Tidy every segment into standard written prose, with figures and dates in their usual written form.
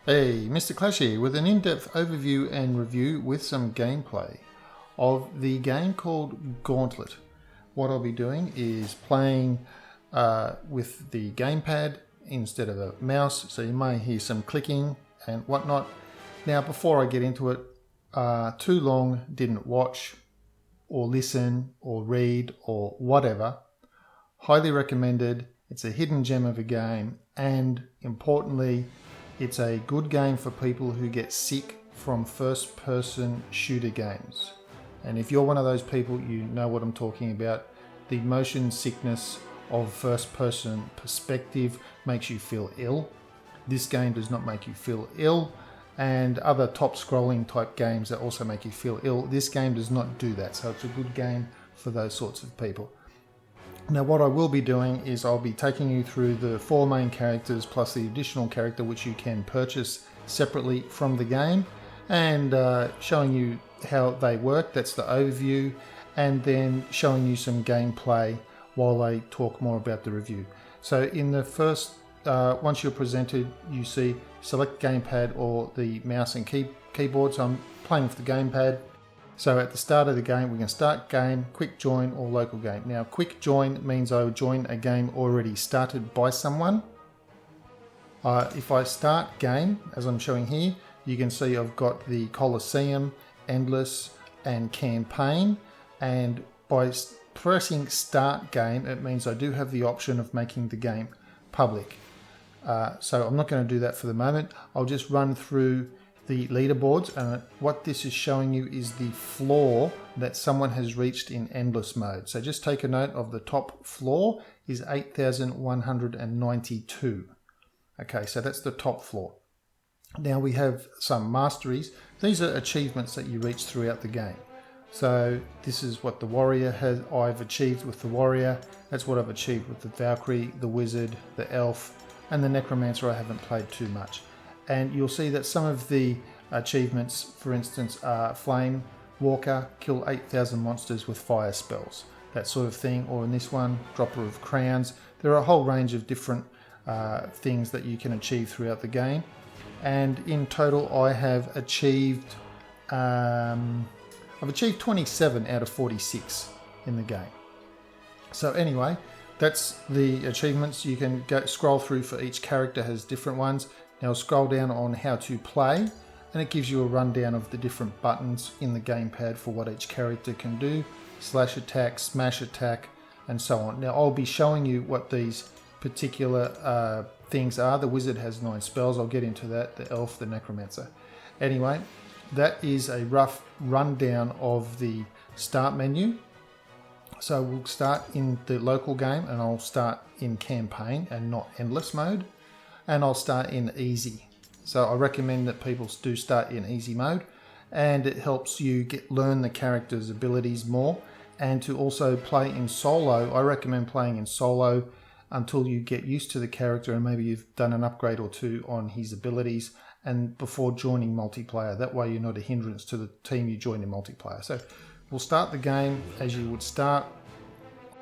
Hey, Mr. Clash here with an in-depth overview and review with some gameplay of the game called Gauntlet. What I'll be doing is playing with the gamepad instead of a mouse, so you may hear some clicking and whatnot. Now, before I get into it, too long didn't watch or listen or read or whatever. Highly recommended. It's a hidden gem of a game, and importantly, it's a good game for people who get sick from first-person shooter games. And if you're one of those people, you know what I'm talking about. The motion sickness of first-person perspective makes you feel ill. This game does not make you feel ill, and other top-scrolling type games that also make you feel ill, this game does not do that. So it's a good game for those sorts of people. Now, what I will be doing is I'll be taking you through the 4 main characters plus the additional character which you can purchase separately from the game, and showing you how they work. That's the overview, and then showing you some gameplay while I talk more about the review. So in the first, once you're presented, you see select gamepad or the mouse and keyboard. So I'm playing with the gamepad. So at the start of the game, we can start game, quick join, or local game. Now, quick join means I will join a game already started by someone. If I start game, as I'm showing here, you can see I've got the Colosseum, Endless, and Campaign. And by pressing start game, it means I do have the option of making the game public. So I'm not going to do that for the moment. I'll just run through the leaderboards, and what this is showing you is the floor that someone has reached in endless mode. So just take a note of the top floor is 8,192. Okay, so that's the top floor. Now we have some masteries. These are achievements that you reach throughout the game. So this is what the warrior I've achieved with the warrior. That's what I've achieved with the Valkyrie, the wizard, the elf, and the necromancer I haven't played too much. And you'll see that some of the achievements, for instance, are Flame Walker, kill 8,000 monsters with fire spells, that sort of thing. Or in this one, Dropper of Crowns. There are a whole range of different things that you can achieve throughout the game. And in total, I have achieved, I've achieved 27 out of 46 in the game. So anyway, that's the achievements. You can scroll through for each character, has different ones. Now scroll down on how to play, and it gives you a rundown of the different buttons in the gamepad for what each character can do. Slash attack, smash attack, and so on. Now I'll be showing you what these particular things are. The wizard has 9 spells. I'll get into that. The elf, the necromancer. Anyway, that is a rough rundown of the start menu. So we'll start in the local game, and I'll start in campaign and not endless mode. And I'll start in easy. So I recommend that people do start in easy mode, and it helps you learn the character's abilities more. And to also play in solo, I recommend playing in solo until you get used to the character and maybe you've done an upgrade or 2 on his abilities, and before joining multiplayer. That way you're not a hindrance to the team you join in multiplayer. So we'll start the game as you would start,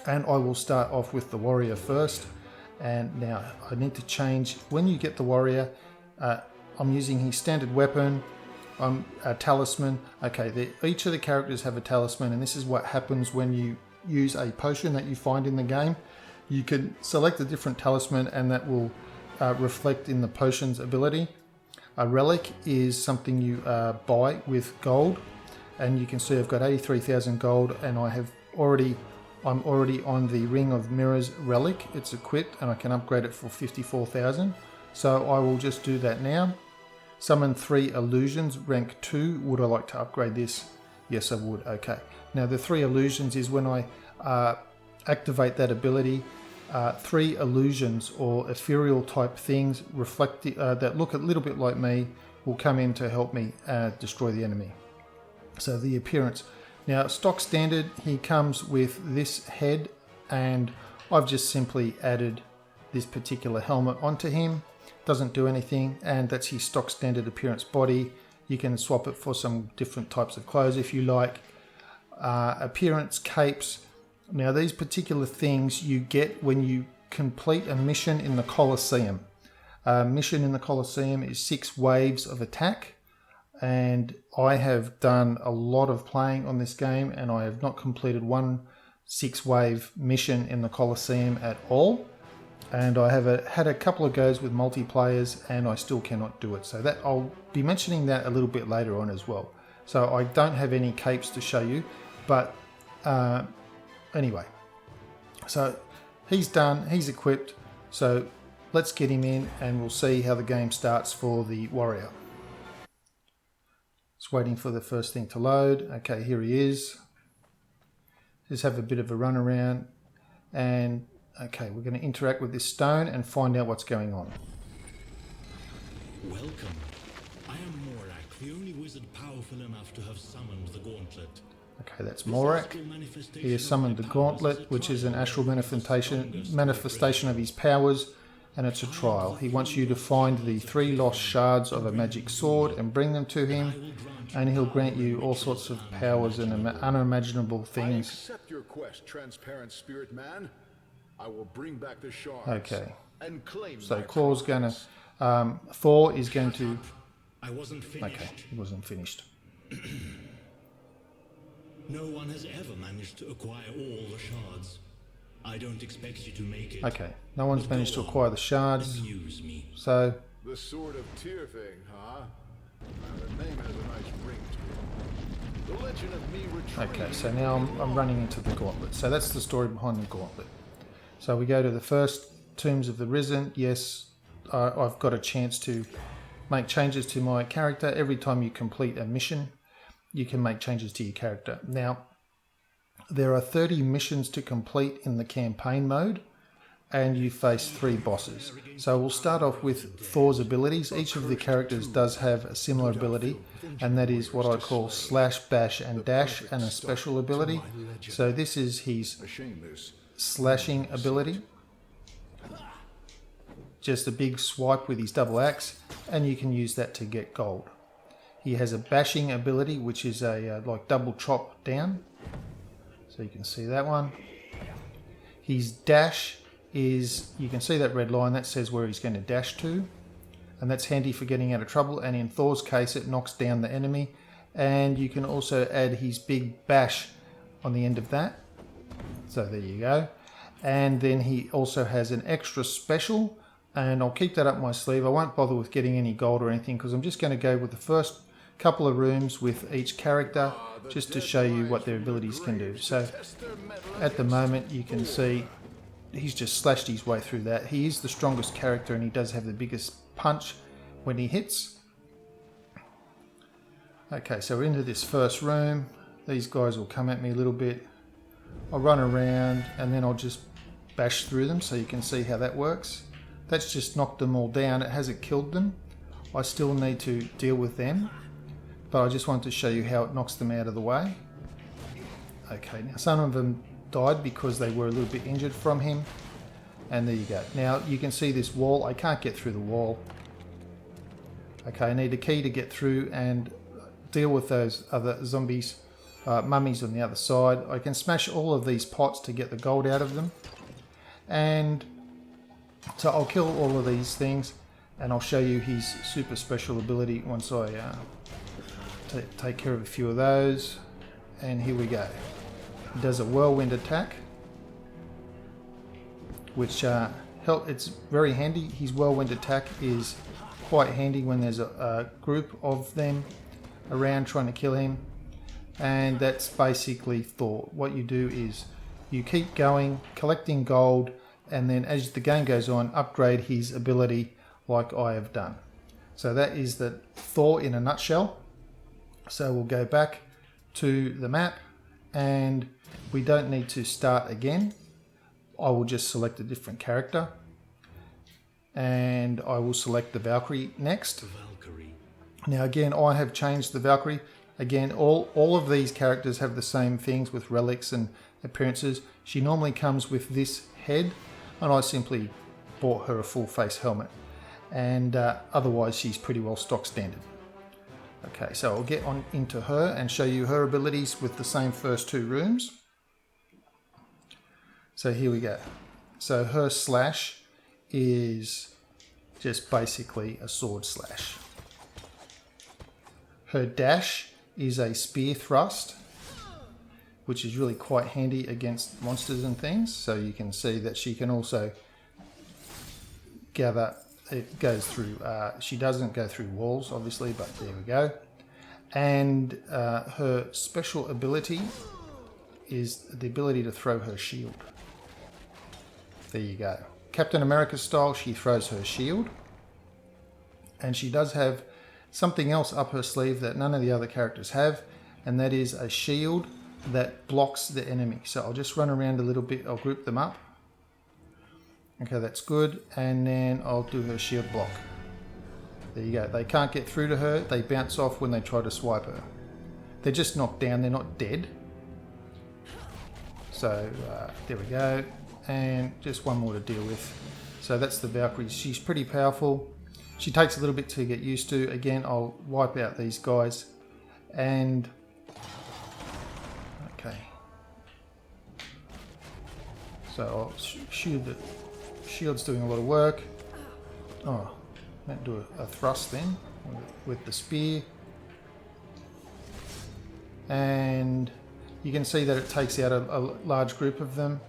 and I will start off with the warrior first. And now I need to change, when you get the warrior, I'm using his standard weapon, a talisman. Okay, each of the characters have a talisman, and this is what happens when you use a potion that you find in the game. You can select a different talisman, and that will reflect in the potion's ability. A relic is something you buy with gold, and you can see I've got 83,000 gold, and I'm already on the Ring of Mirrors relic. It's equipped, and I can upgrade it for 54,000. So I will just do that now. Summon 3 illusions, rank 2. Would I like to upgrade this? Yes, I would. Okay. Now the 3 illusions is when I activate that ability. 3 illusions or ethereal type things that look a little bit like me will come in to help me destroy the enemy. So the appearance. Now, stock standard, he comes with this head, and I've just simply added this particular helmet onto him. Doesn't do anything, and that's his stock standard appearance body. You can swap it for some different types of clothes if you like. Appearance capes. Now, these particular things you get when you complete a mission in the Colosseum. mission in the Colosseum is 6 waves of attack, and I have done a lot of playing on this game and I have not completed one 6-wave mission in the Colosseum at all, and I have had a couple of goes with multiplayers and I still cannot do it, so that I'll be mentioning that a little bit later on as well. So I don't have any capes to show you, but anyway, so he's done, he's equipped, so let's get him in and we'll see how the game starts for the warrior. Just waiting for the first thing to load. Okay, here he is. Just have a bit of a run around, and okay, we're going to interact with this stone and find out what's going on. Welcome. I am Morak, the only wizard powerful enough to have summoned the Gauntlet. Okay, that's Morak. He has summoned the Gauntlet, which is an astral manifestation of his powers, and it's a trial. He wants you to find the 3 lost shards of a magic sword and bring them to him, and he'll grant you all sorts of powers and unimaginable things. I accept your quest, transparent spirit man. I will bring back the shards. Okay. And claim So Claw's going to... Thor is going to... I wasn't finished. Okay, he wasn't finished. No one has ever managed to acquire all the shards. I don't expect you to make it. Okay, no one's managed to acquire the shards. Amuse me. So... The Sword of Tyr thing, huh? The name has a nice ring to it. The legend of me retrieving... Okay, so now I'm running into the Gauntlet. So that's the story behind the Gauntlet. So we go to the first Tombs of the Risen. Yes, I've got a chance to make changes to my character. Every time you complete a mission, you can make changes to your character. Now, there are 30 missions to complete in the campaign mode, and you face 3 bosses. So we'll start off with Thor's abilities. Each of the characters does have a similar ability, and that is what I call slash, bash, and dash, and a special ability. So this is his slashing ability. Just a big swipe with his double axe, and you can use that to get gold. He has a bashing ability, which is a like double chop down. So you can see that one. His dash is, you can see that red line, that says where he's going to dash to, and that's handy for getting out of trouble, and in Thor's case it knocks down the enemy, and you can also add his big bash on the end of that. So there you go. And then he also has an extra special, and I'll keep that up my sleeve. I won't bother with getting any gold or anything because I'm just going to go with the first couple of rooms with each character just to show you what their abilities can do. So at the moment you can see he's just slashed his way through that. He is the strongest character and he does have the biggest punch when he hits. Okay, so we're into this first room. These guys will come at me a little bit. I'll run around and then I'll just bash through them so you can see how that works. That's just knocked them all down. It hasn't killed them. I still need to deal with them, but I just wanted to show you how it knocks them out of the way. Okay, now some of them died because they were a little bit injured from him, and there you go. Now you can see this wall. I can't get through the wall. Okay, I need a key to get through and deal with those other zombies, mummies on the other side. I can smash all of these pots to get the gold out of them, and so I'll kill all of these things and I'll show you his super special ability once I take care of a few of those. And here we go. He does a Whirlwind Attack, which it's very handy. His Whirlwind Attack is quite handy when there's a group of them around trying to kill him. And that's basically Thor. What you do is you keep going, collecting gold, and then as the game goes on, upgrade his ability like I have done. So that is the Thor in a nutshell. So we'll go back to the map and we don't need to start again. I will just select a different character and I will select the Valkyrie next. Now again, I have changed the Valkyrie. Again, all of these characters have the same things with relics and appearances. She normally comes with this head, and I simply bought her a full face helmet, and otherwise she's pretty well stock standard. Okay, so I'll get on into her and show you her abilities with the same first 2 rooms. So here we go. So her slash is just basically a sword slash. Her dash is a spear thrust, which is really quite handy against monsters and things. So you can see that she can also gather, it goes through, she doesn't go through walls obviously, but there we go. And her special ability is the ability to throw her shield. There you go. Captain America style, she throws her shield. And she does have something else up her sleeve that none of the other characters have, and that is a shield that blocks the enemy. So I'll just run around a little bit, I'll group them up. Okay, that's good. And then I'll do her shield block. There you go. They can't get through to her. They bounce off when they try to swipe her. They're just knocked down. They're not dead. So there we go. And just one more to deal with. So that's the Valkyrie. She's pretty powerful. She takes a little bit to get used to. Again, I'll wipe out these guys. And okay. So I'll shoot the shield's doing a lot of work. Oh, might do a thrust then with the spear. And you can see that it takes out a large group of them.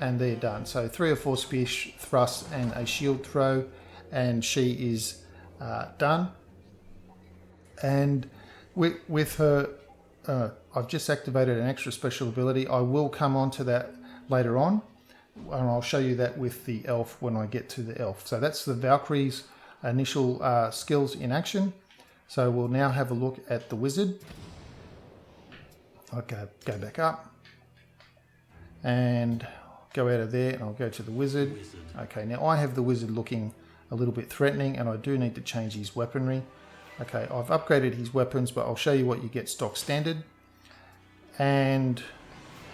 And they're done. So 3 or 4 spear thrusts and a shield throw, and she is done. And with her, I've just activated an extra special ability. I will come on to that later on, and I'll show you that with the elf when I get to the elf. So that's the Valkyrie's initial skills in action. So we'll now have a look at the wizard. I'll go back up and go out of there, and I'll go to the wizard. Okay, now I have the wizard looking a little bit threatening, and I do need to change his weaponry. Okay, I've upgraded his weapons, but I'll show you what you get stock standard. And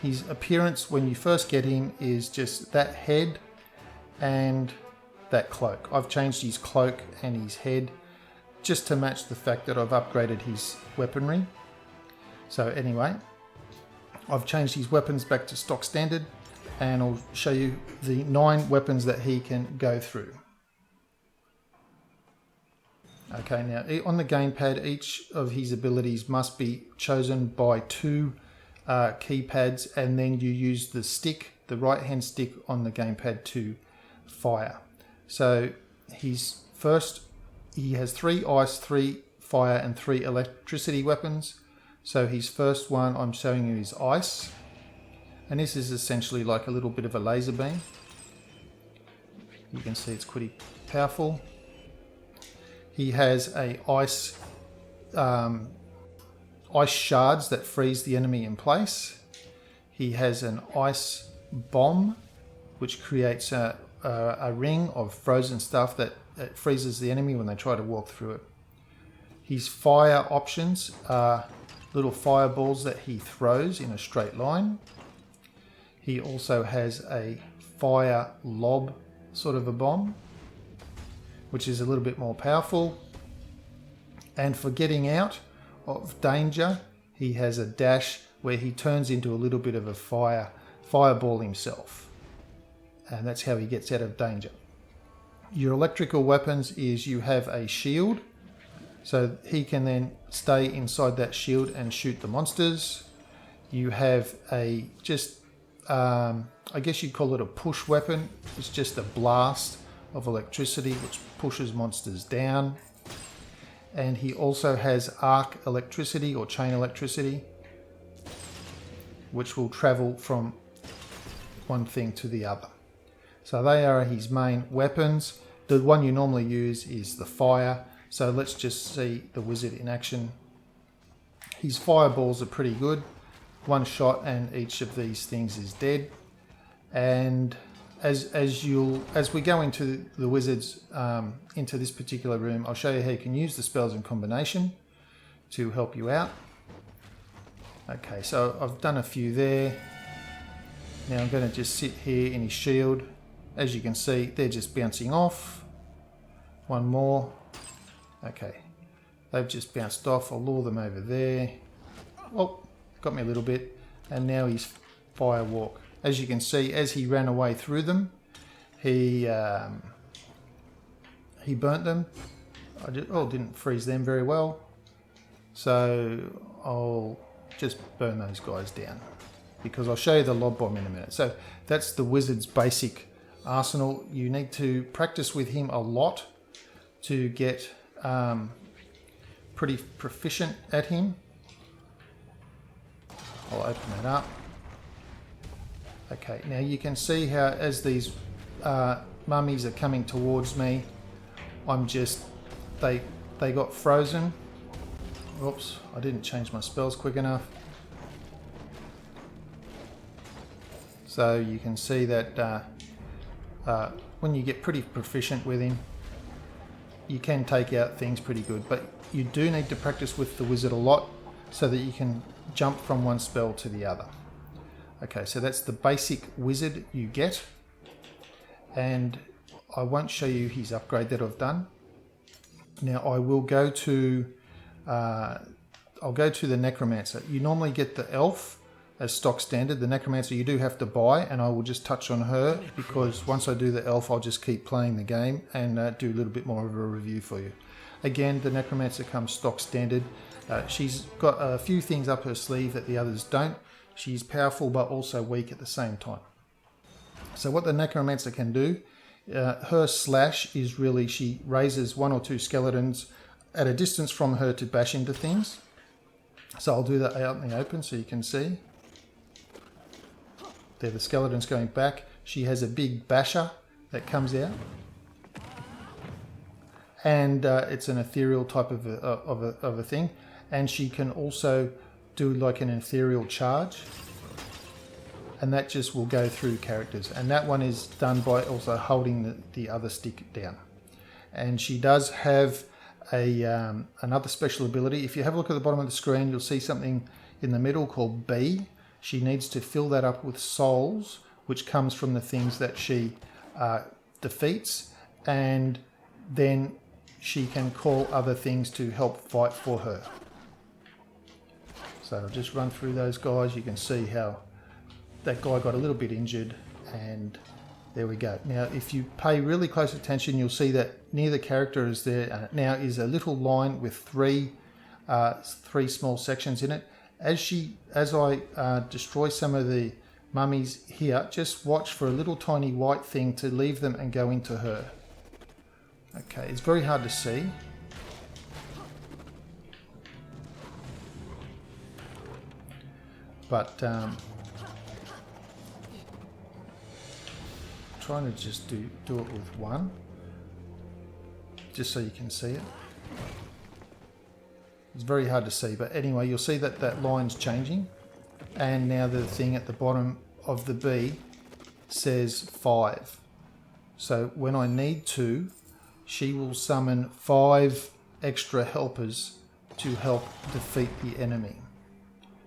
his appearance when you first get him is just that head and that cloak. I've changed his cloak and his head just to match the fact that I've upgraded his weaponry. So anyway, I've changed his weapons back to stock standard, and I'll show you the 9 weapons that he can go through. Okay, now on the gamepad, each of his abilities must be chosen by 2 keypads, and then you use the stick, the right hand stick on the gamepad to fire. So his first, he has 3 ice, 3 fire and 3 electricity weapons. So his first one I'm showing you is ice. And this is essentially like a little bit of a laser beam. You can see it's pretty powerful. He has a ice shards that freeze the enemy in place. He has an ice bomb, which creates a ring of frozen stuff that freezes the enemy when they try to walk through it. His fire options are little fireballs that he throws in a straight line. He also has a fire lob sort of a bomb, which is a little bit more powerful. And for getting out of danger, he has a dash where he turns into a little bit of a fireball himself. And that's how he gets out of danger. Your electrical weapons is you have a shield, so he can then stay inside that shield and shoot the monsters. You have a I guess you'd call it a push weapon. It's just a blast of electricity which pushes monsters down. And he also has arc electricity or chain electricity, which will travel from one thing to the other. So they are his main weapons. The one you normally use is the fire. So let's just see the wizard in action. His fireballs are pretty good. 1 shot and each of these things is dead. And as we go into the wizards, into this particular room, I'll show you how you can use the spells in combination to help you out. Okay, so I've done a few there. Now I'm going to just sit here in his shield. As you can see, they're just bouncing off. 1 more. Okay, they've just bounced off. I'll lure them over there. Oh, got me a little bit. And now he's fire walk. As you can see, as he ran away through them, he He burnt them. Didn't freeze them very well. So I'll just burn those guys down, because I'll show you the lob bomb in a minute. So that's the wizard's basic arsenal. You need to practice with him a lot to get pretty proficient at him. I'll open that up. Okay, now you can see how as these mummies are coming towards me, they got frozen. Oops, I didn't change my spells quick enough. So you can see that when you get pretty proficient with him, you can take out things pretty good. But you do need to practice with the wizard a lot so that you can jump from one spell to the other. Okay, so that's the basic wizard you get. And I won't show you his upgrade that I've done. Now I will go to... I'll go to the Necromancer. You normally get the elf as stock standard. The Necromancer you do have to buy, and I will just touch on her because once I do the elf, I'll just keep playing the game and do a little bit more of a review for you. Again, the Necromancer comes stock standard. She's got a few things up her sleeve that the others don't. She's powerful but also weak at the same time. So what the Necromancer can do, her slash is really she raises 1 or 2 skeletons at a distance from her to bash into things. So I'll do that out in the open so you can see. There, the skeleton's going back. She has a big basher that comes out. And it's an ethereal type of a thing. And she can also do like an ethereal charge. And that just will go through characters. And that one is done by also holding the other stick down. And she does have another special ability. If you have a look at the bottom of the screen, you'll see something in the middle called B. She needs to fill that up with souls, which comes from the things that she defeats, and then she can call other things to help fight for her. So I'll just run through those guys. You can see how that guy got a little bit injured, and there we go. Now, if you pay really close attention, you'll see that near the character is there now is a little line with three small sections in it. As I destroy some of the mummies here, just watch for a little tiny white thing to leave them and go into her. Okay, it's very hard to see. But trying to just do it with one, just so you can see it. It's very hard to see, but anyway, you'll see that that line's changing, and now the thing at the bottom of the B says 5. So when I need to, she will summon 5 extra helpers to help defeat the enemy.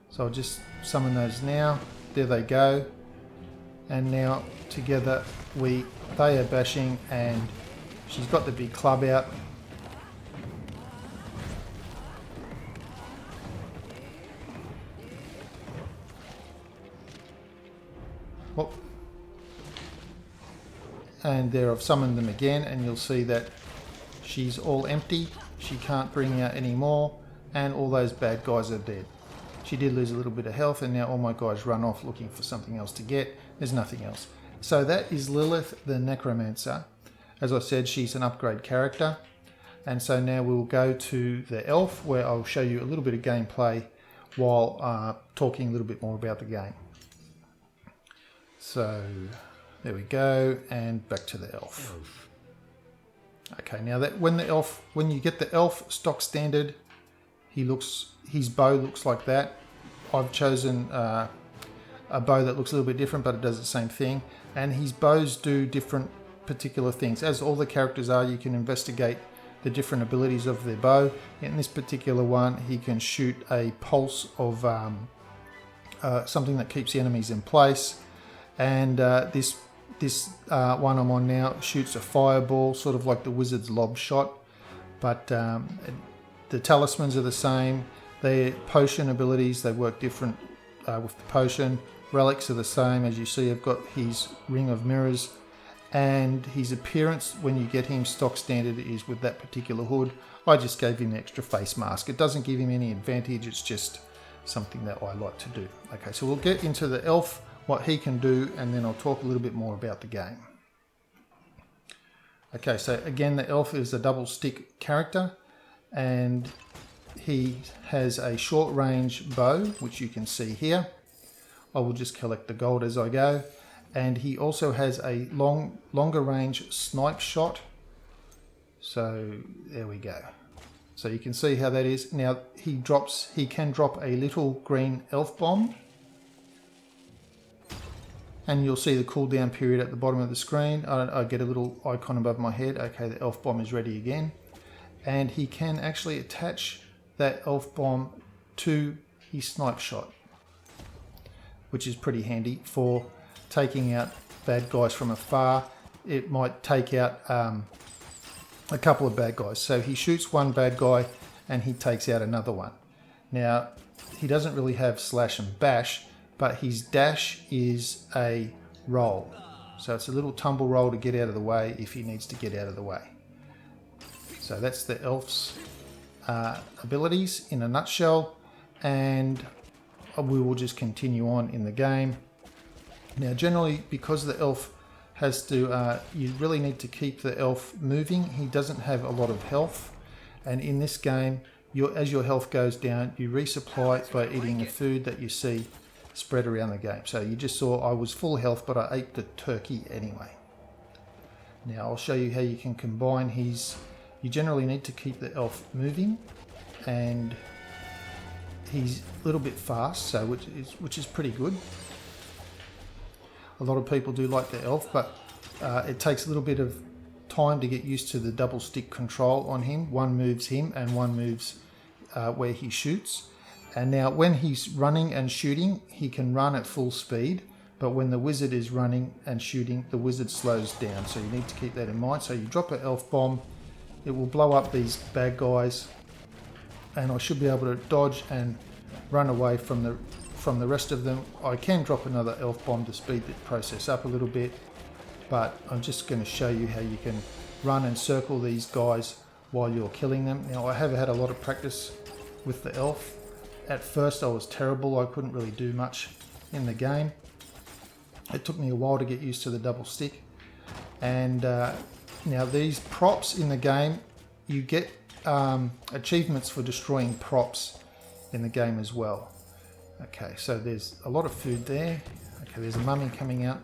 So I'll just summon those now. There they go. And now together they are bashing, and she's got the big club out. Whoop. And there I've summoned them again, and you'll see that she's all empty. She can't bring out any more, and all those bad guys are dead. She did lose a little bit of health, and now all my guys run off looking for something else to get. There's nothing else. So that is Lilith the Necromancer. As I said, she's an upgrade character. And so now we'll go to the elf, where I'll show you a little bit of gameplay while talking a little bit more about the game. So there we go, and back to the elf. Okay, now that when you get the elf stock standard, his bow looks like that. I've chosen a bow that looks a little bit different, but it does the same thing. And his bows do different particular things. As all the characters are, you can investigate the different abilities of their bow. In this particular one, he can shoot a pulse of something that keeps the enemies in place. And this one I'm on now shoots a fireball, sort of like the wizard's lob shot. But the talismans are the same. Their potion abilities, they work different with the potion. Relics are the same. As you see, I've got his ring of mirrors. and his appearance when you get him stock standard is with that particular hood. I just gave him an extra face mask. It doesn't give him any advantage, it's just something that I like to do. Okay, so we'll get into the elf, what he can do, and then I'll talk a little bit more about the game. Okay, so again, the elf is a double stick character, and he has a short range bow, which you can see here. I will just collect the gold as I go. And he also has a longer range snipe shot. So there we go. So you can see how that is. Now he can drop a little green elf bomb. And you'll see the cooldown period at the bottom of the screen. I get a little icon above my head. Okay, the elf bomb is ready again. And he can actually attach that elf bomb to his snipe shot, which is pretty handy for taking out bad guys from afar. It might take out a couple of bad guys. So he shoots one bad guy and he takes out another one. Now, he doesn't really have slash and bash, but his dash is a roll. So it's a little tumble roll to get out of the way if he needs to get out of the way. So that's the elf's abilities in a nutshell, and we will just continue on in the game. Now generally, because the elf has to, you really need to keep the elf moving. He doesn't have a lot of health, and in this game, as your health goes down, you resupply by eating the food that you see spread around the game. So you just saw I was full health, but I ate the turkey anyway. Now I'll show you how you can combine his. You generally need to keep the elf moving, and he's a little bit fast, so which is pretty good. A lot of people do like the elf, but it takes a little bit of time to get used to the double stick control on him. One moves him and one moves where he shoots. And now when he's running and shooting, he can run at full speed, but when the wizard is running and shooting, the wizard slows down. So you need to keep that in mind. So you drop an elf bomb, it will blow up these bad guys, and I should be able to dodge and run away from the rest of them. I can drop another elf bomb to speed the process up a little bit, but I'm just going to show you how you can run and circle these guys while you're killing them. Now I have had a lot of practice with the elf. At first I was terrible, I couldn't really do much in the game. It took me a while to get used to the double stick. And now these props in the game, you get achievements for destroying props in the game as well. Okay, so there's a lot of food there. Okay, there's a mummy coming out.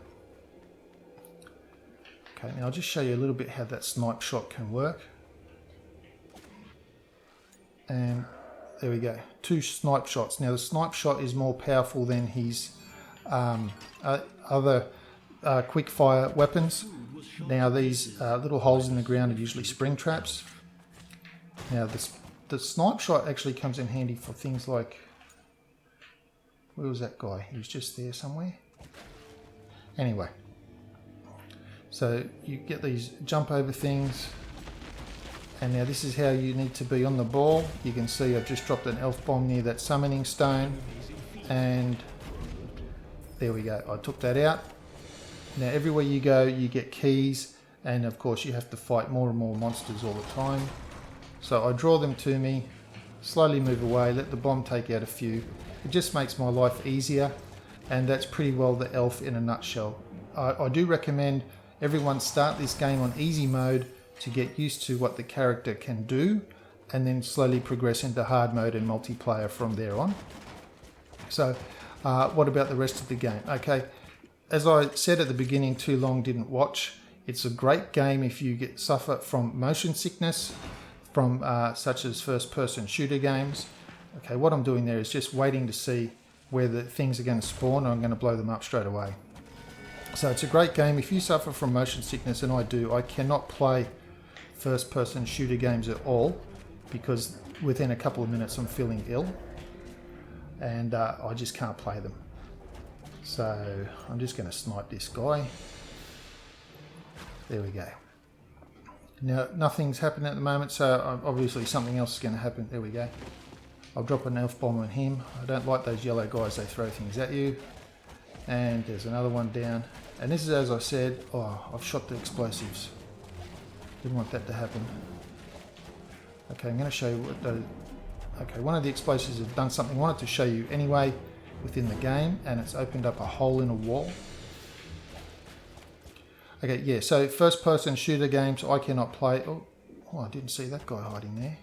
Okay, now I'll just show you a little bit how that snipe shot can work. And there we go, 2 snipe shots. Now the snipe shot is more powerful than his other quick fire weapons. Now these little holes in the ground are usually spring traps. Now the snipe shot actually comes in handy for things like, where was that guy? He was just there somewhere. Anyway, so you get these jump over things, and now this is how you need to be on the ball. You can see I've just dropped an elf bomb near that summoning stone, and there we go, I took that out. Now everywhere you go you get keys, and of course you have to fight more and more monsters all the time. So I draw them to me, slowly move away, let the bomb take out a few. It just makes my life easier, and that's pretty well the elf in a nutshell. I do recommend everyone start this game on easy mode to get used to what the character can do, and then slowly progress into hard mode and multiplayer from there on. So what about the rest of the game? Okay, as I said at the beginning, too long didn't watch. It's a great game if you suffer from motion sickness from such as first-person shooter games. Okay, what I'm doing there is just waiting to see where the things are going to spawn, and I'm going to blow them up straight away. So it's a great game. If you suffer from motion sickness, and I do, I cannot play first-person shooter games at all, because within a couple of minutes I'm feeling ill, and I just can't play them. So I'm just going to snipe this guy. There we go. Now nothing's happening at the moment, so obviously something else is going to happen. There we go. I'll drop an elf bomb on him. I don't like those yellow guys, they throw things at you. And there's another one down. And this is, as I said, oh, I've shot the explosives. Didn't want that to happen. Okay, I'm going to show you what the... Okay, one of the explosives have done something I wanted to show you anyway within the game, and it's opened up a hole in a wall. Okay, yeah, so first person shooter games I cannot play. Oh, I didn't see that guy hiding there.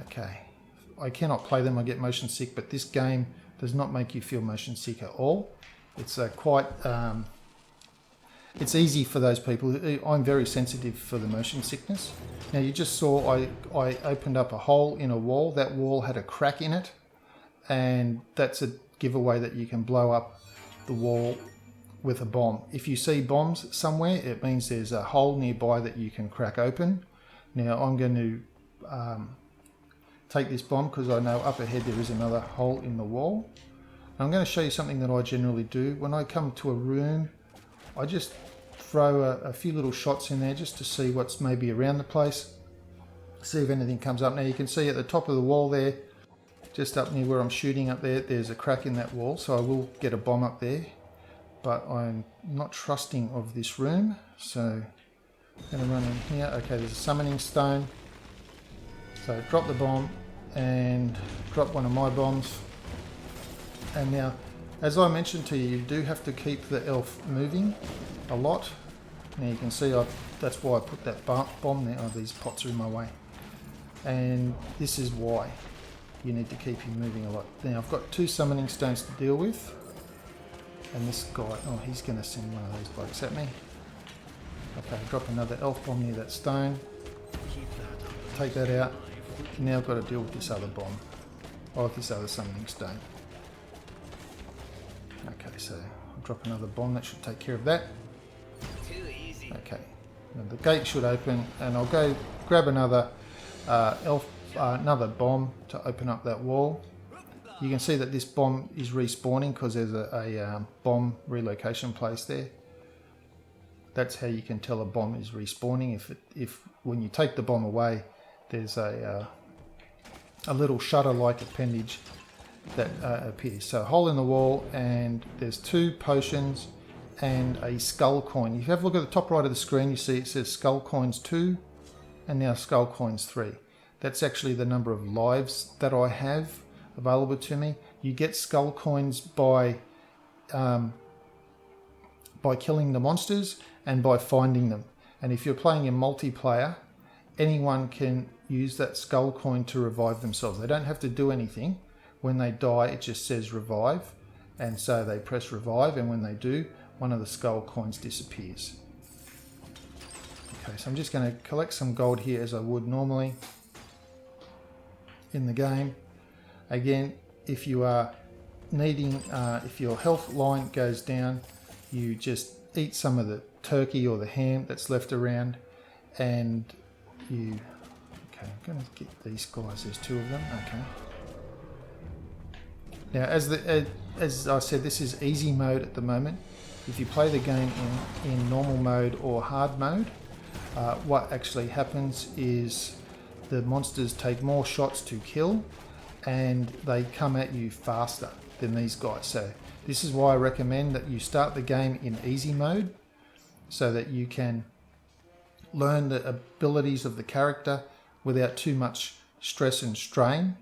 Okay, I cannot play them, I get motion sick, but this game does not make you feel motion sick at all. It's quite... it's easy for those people. I'm very sensitive for the motion sickness. Now you just saw I opened up a hole in a wall. That wall had a crack in it, and that's a giveaway that you can blow up the wall with a bomb. If you see bombs somewhere, it means there's a hole nearby that you can crack open. Now I'm going to take this bomb because I know up ahead there is another hole in the wall. I'm going to show you something that I generally do. When I come to a room, I just throw a few little shots in there just to see what's maybe around the place. See if anything comes up. Now you can see at the top of the wall there, just up near where I'm shooting up there, there's a crack in that wall. So I will get a bomb up there. But I'm not trusting of this room. So I'm going to run in here. Okay, there's a summoning stone. So drop the bomb and drop one of my bombs. And now, as I mentioned to you, you do have to keep the elf moving a lot. Now you can see that's why I put that bomb there. Oh, these pots are in my way. And this is why you need to keep him moving a lot. Now I've got 2 summoning stones to deal with. And this guy, oh, he's going to send one of these blokes at me. Okay, drop another elf bomb near that stone. Take that out. Now I've got to deal with this other bomb. Or this other summoning stone. Okay, so I'll drop another bomb. That should take care of that. Okay, now the gate should open, and I'll go grab another another bomb to open up that wall. You can see that this bomb is respawning because there's a bomb relocation place there. That's how you can tell a bomb is respawning. If when you take the bomb away, there's a little shutter-like appendage that appears. So a hole in the wall, and there's 2 potions and a skull coin. If you have a look at the top right of the screen, you see it says skull coins 2 and now skull coins 3. That's actually the number of lives that I have available to me. You get skull coins by killing the monsters and by finding them. And if you're playing in multiplayer, anyone can use that skull coin to revive themselves. They don't have to do anything. When they die, it just says revive, and so they press revive, and when they do, one of the skull coins disappears. Okay, so I'm just going to collect some gold here as I would normally in the game. Again, if you are needing, if your health line goes down, you just eat some of the turkey or the ham that's left around, and you... Okay, I'm going to get these guys. There's 2 of them. Okay. Now, as I said, this is easy mode at the moment. If you play the game in normal mode or hard mode, what actually happens is the monsters take more shots to kill, and they come at you faster than these guys. So this is why I recommend that you start the game in easy mode, so that you can learn the abilities of the character without too much stress and strain.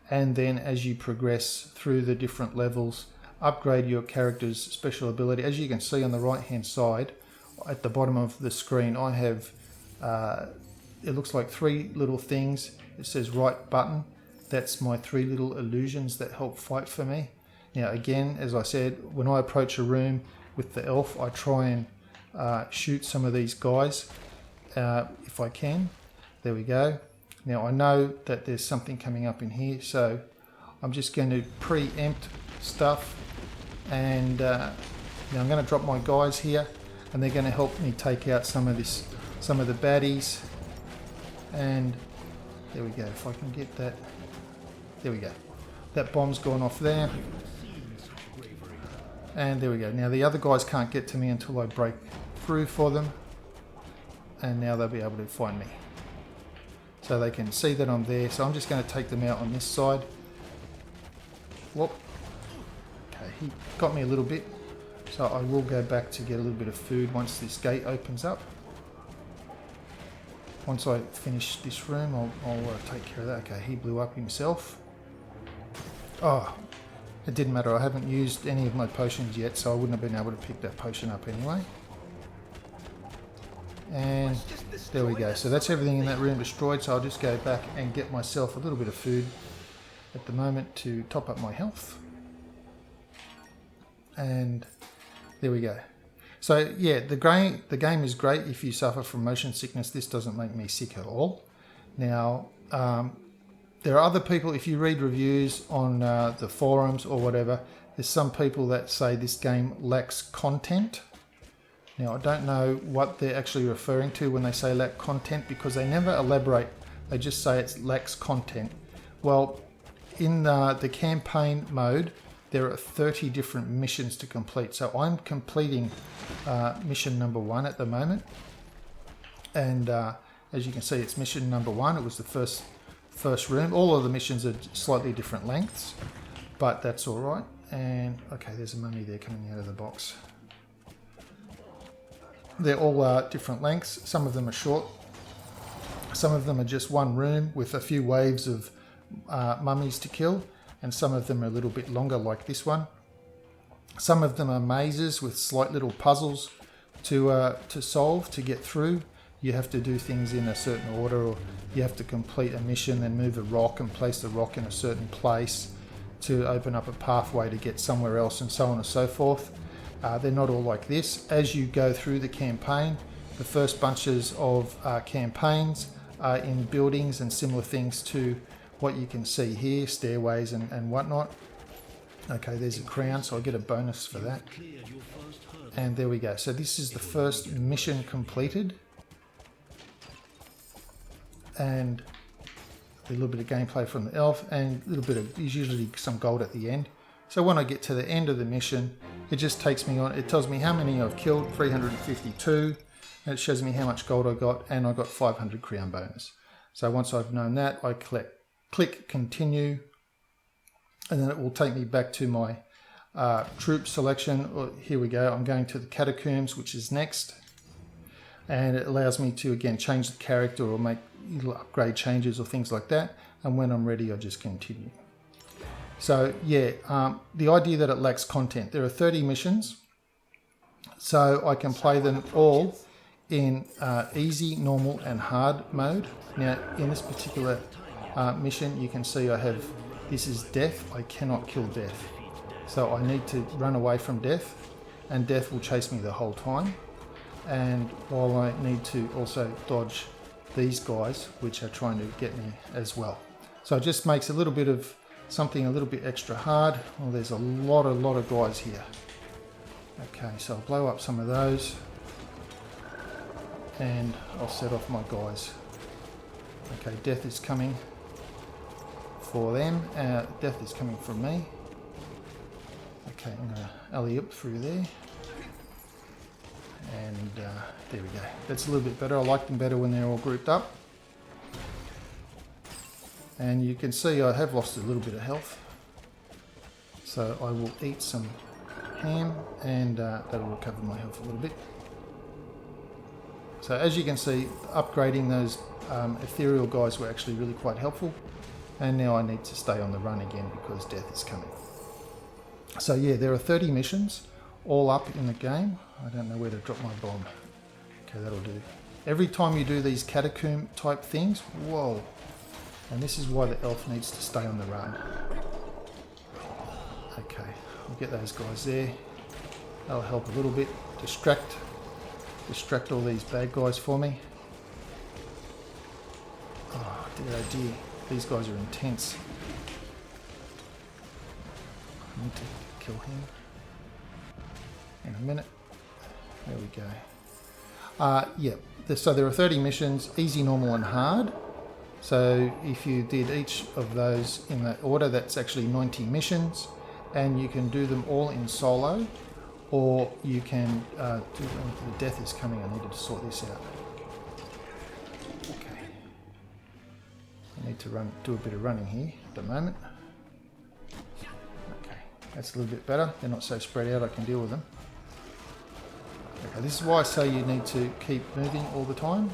And then as you progress through the different levels, upgrade your character's special ability. As you can see on the right hand side, at the bottom of the screen, I have, it looks like 3 little things. It says right button. That's my 3 little illusions that help fight for me. Now again, as I said, when I approach a room with the elf, I try and shoot some of these guys if I can. There we go. Now I know that there's something coming up in here, so I'm just going to preempt stuff, and now I'm going to drop my guys here, and they're going to help me take out some of the baddies. And there we go. If I can get that, there we go. That bomb's gone off there, and there we go. Now the other guys can't get to me until I break through for them, and now they'll be able to find me. So they can see that I'm there. So I'm just going to take them out on this side. Whoop. Okay, Okay, he got me a little bit, so I will go back to get a little bit of food once this gate opens up. Once I finish this room, I'll take care of that. Okay, he blew up himself. Oh, it didn't matter. I haven't used any of my potions yet, so I wouldn't have been able to pick that potion up anyway. And there we go. So that's everything in that room destroyed, so I'll just go back and get myself a little bit of food at the moment to top up my health. And there we go. So yeah, the game is great if you suffer from motion sickness. This doesn't make me sick at all. Now, there are other people, if you read reviews on the forums or whatever, there's some people that say this game lacks content. Now, I don't know what they're actually referring to when they say lack content, because they never elaborate. They just say it lacks content. Well, in the campaign mode, there are 30 different missions to complete. So I'm completing mission number 1 at the moment. And as you can see, it's mission number 1. It was the first room. All of the missions are slightly different lengths, but that's all right. And okay, there's a mummy there coming out of the box. They're all different lengths. Some of them are short. Some of them are just one room with a few waves of mummies to kill. And some of them are a little bit longer, like this one. Some of them are mazes with slight little puzzles to solve, to get through. You have to do things in a certain order, or you have to complete a mission and move a rock and place the rock in a certain place to open up a pathway to get somewhere else, and so on and so forth. They're not all like this. As you go through the campaign, the first bunches of campaigns are in buildings and similar things to what you can see here, stairways and whatnot. Okay, there's a crown, so I get a bonus for that. And there we go. So this is the first mission completed. And a little bit of gameplay from the elf, and a little bit of, usually some gold at the end. So when I get to the end of the mission, it just takes me on, it tells me how many I've killed, 352, and it shows me how much gold I got, and I got 500 crown bonus. So once I've known that, I click continue, and then it will take me back to my troop selection. Here we go, I'm going to the catacombs, which is next, and it allows me to again change the character or make upgrade changes or things like that, and when I'm ready I just continue. So yeah, the idea that it lacks content, there are 30 missions, so I can play them all in easy, normal and hard mode. Now in this particular mission you can see I have, this is death. I cannot kill death, so I need to run away from death, and death will chase me the whole time, and while I need to also dodge these guys which are trying to get me as well. So it just makes a little bit of something a little bit extra hard. Well, there's a lot of guys here. Okay, so I'll blow up some of those and I'll set off my guys. Okay, death is coming for them. Death is coming from me. Okay, I'm going to alley-oop through there. And there we go. That's a little bit better. I like them better when they're all grouped up. And you can see I have lost a little bit of health. So I will eat some ham and that'll recover my health a little bit. So as you can see, upgrading those ethereal guys were actually really quite helpful. And now I need to stay on the run again because death is coming. So yeah, there are 30 missions all up in the game. I don't know where to drop my bomb. Okay, that'll do. Every time you do these catacomb type things, whoa. And this is why the elf needs to stay on the run. Okay, I'll get those guys there. That'll help a little bit. Distract all these bad guys for me. Oh dear, these guys are intense. I need to kill him in a minute. There we go. Yeah, so there are 30 missions, easy, normal and hard. So if you did each of those in that order, that's actually 90 missions, and you can do them all in solo, or you can do them. The death is coming. I needed to sort this out. Okay, I need to do a bit of running here at the moment. Okay, That's a little bit better. They're not so spread out, I can deal with them. Okay, this is why I say you need to keep moving all the time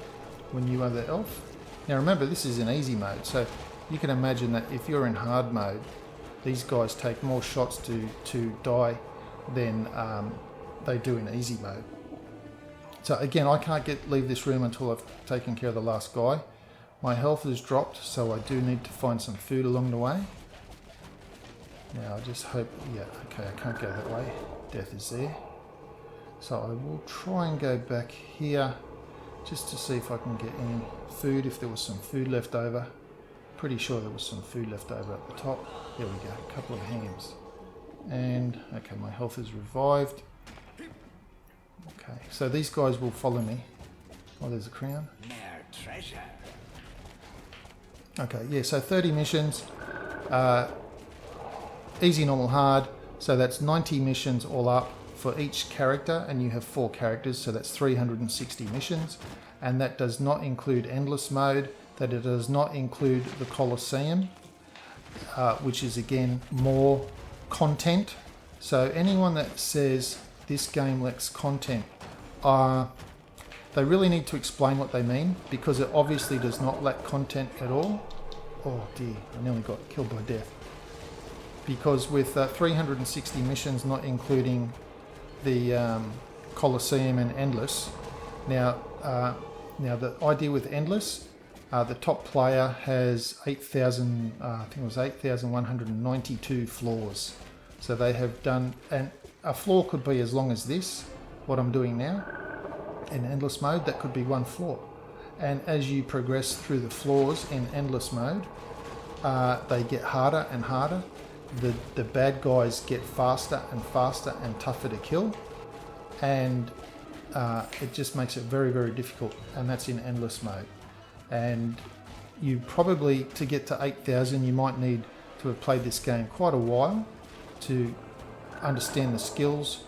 when you are the elf. Now remember, this is in easy mode, so you can imagine that if you're in hard mode, these guys take more shots to die than they do in easy mode. So again, I can't leave this room until I've taken care of the last guy. My health has dropped, so I do need to find some food along the way. Now I just hope, yeah, okay, I can't go that way. Death is there. So I will try and go back here just to see if I can get any food, if there was some food left over. Pretty sure there was some food left over at the top. There we go, a couple of hams. And, okay, my health is revived. Okay, so these guys will follow me. Oh, there's a crown. Mere treasure. Okay, yeah, so 30 missions. Easy, normal, hard. So that's 90 missions all up for each character, and you have 4 characters, so that's 360 missions. And that does not include endless mode. That it does not include the Colosseum, which is again more content. So anyone that says this game lacks content, they really need to explain what they mean, because it obviously does not lack content at all. Oh dear, I nearly got killed by death. Because with 360 missions, not including the Colosseum and Endless. Now the idea with Endless, the top player has 8,000, I think it was 8,192 floors. So they have done, and a floor could be as long as this, what I'm doing now. In Endless mode, that could be 1 floor. And as you progress through the floors in Endless mode, they get harder and harder. The bad guys get faster and faster and tougher to kill. And it just makes it very, very difficult. And that's in Endless mode. And you probably, to get to 8,000, you might need to have played this game quite a while to understand the skills,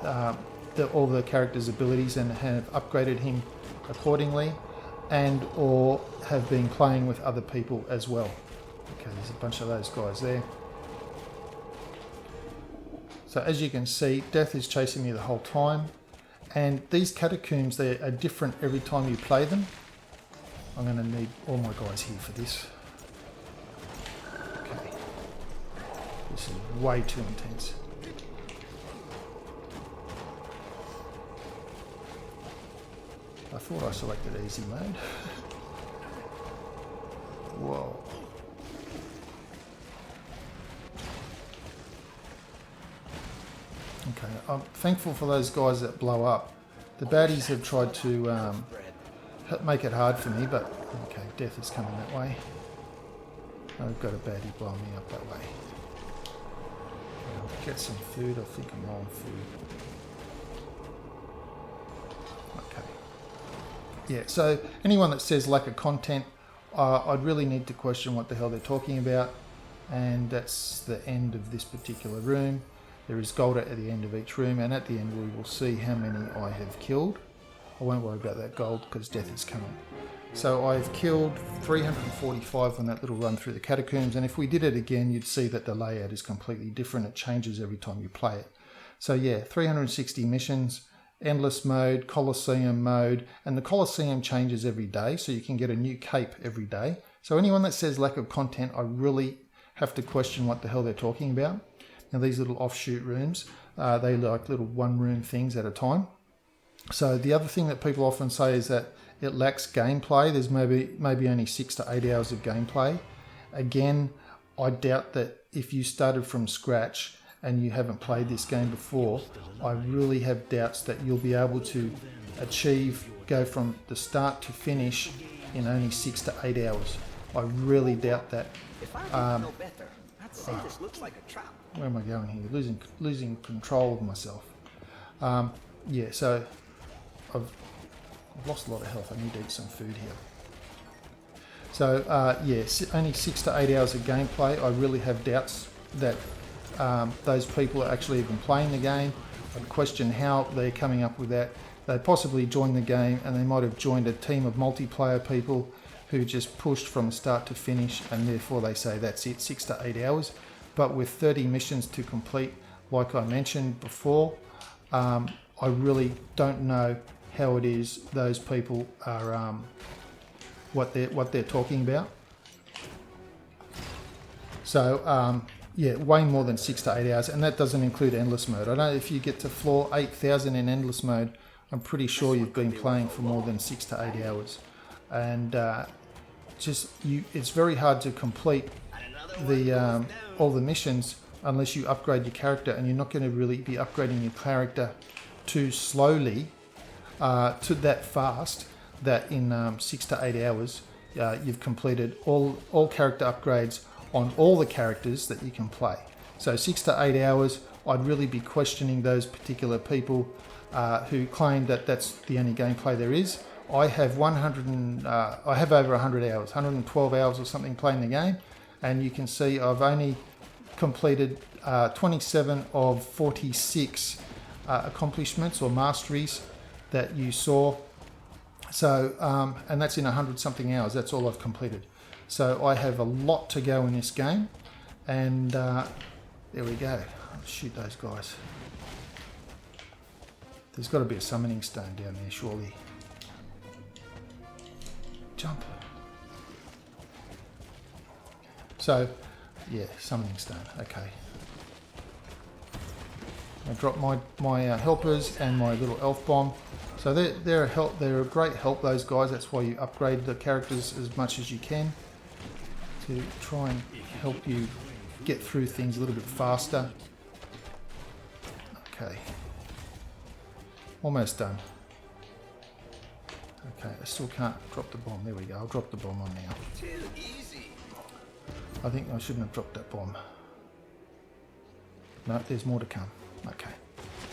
all the character's abilities, and have upgraded him accordingly, and or have been playing with other people as well. Okay, there's a bunch of those guys there. So as you can see, Death is chasing me the whole time, and these catacombs, they are different every time you play them. I'm going to need all my guys here for this. Okay, this is way too intense. I thought I selected easy mode. Whoa. Okay, I'm thankful for those guys that blow up. The baddies have tried to make it hard for me, but okay, Death is coming that way. I've got a baddie blowing me up that way. Okay, I'll get some food. I think I'm on food. Okay. Yeah, so anyone that says lack of content, I'd really need to question what the hell they're talking about. And that's the end of this particular room. There is gold at the end of each room, and at the end we will see how many I have killed. I won't worry about that gold because Death is coming. So I've killed 345 on that little run through the catacombs, and if we did it again, you'd see that the layout is completely different. It changes every time you play it. So yeah, 360 missions, Endless mode, Colosseum mode, and the Colosseum changes every day, so you can get a new cape every day. So anyone that says lack of content, I really have to question what the hell they're talking about. Now these little offshoot rooms, they like little one-room things at a time. So the other thing that people often say is that it lacks gameplay. There's maybe only 6 to 8 hours of gameplay. Again, I doubt that if you started from scratch and you haven't played this game before, I really have doubts that you'll be able to go from the start to finish in only 6 to 8 hours. I really doubt that. If I didn't know better, I'd say this looks like a trap. Where am I going here? Losing control of myself. Yeah, so I've lost a lot of health. I need to eat some food here. So yeah, only 6 to 8 hours of gameplay. I really have doubts that those people are actually even playing the game. I'd question how they're coming up with that. They possibly joined the game and they might have joined a team of multiplayer people who just pushed from start to finish, and therefore they say that's it, 6 to 8 hours. but with 30 missions to complete, like I mentioned before, I really don't know how it is those people are what they're talking about. So yeah, way more than 6 to 8 hours, and that doesn't include endless mode. I know if you get to floor 8,000 in endless mode, I'm pretty sure you've been playing for more than 6 to 8 hours, and it's very hard to complete the all the missions unless you upgrade your character, and you're not going to really be upgrading your character too slowly, to that fast, that in 6 to 8 hours you've completed all character upgrades on all the characters that you can play. So 6 to 8 hours, I'd really be questioning those particular people who claim that that's the only gameplay there is. I have I have over 100 hours, 112 hours or something playing the game, and you can see I've only completed 27 of 46 accomplishments or masteries that you saw. So and that's in 100 something hours. That's all I've completed. So I have a lot to go in this game, and there we go. I'll shoot those guys. There's got to be a summoning stone down there, surely. Jump. So, yeah, summoning stone. Okay. I drop my helpers and my little elf bomb. So they're a help. They're a great help. Those guys. That's why you upgrade the characters as much as you can to try and help you get through things a little bit faster. Okay. Almost done. Okay, I still can't drop the bomb. There we go. I'll drop the bomb on now. Too easy. I think I shouldn't have dropped that bomb. No, there's more to come. Okay.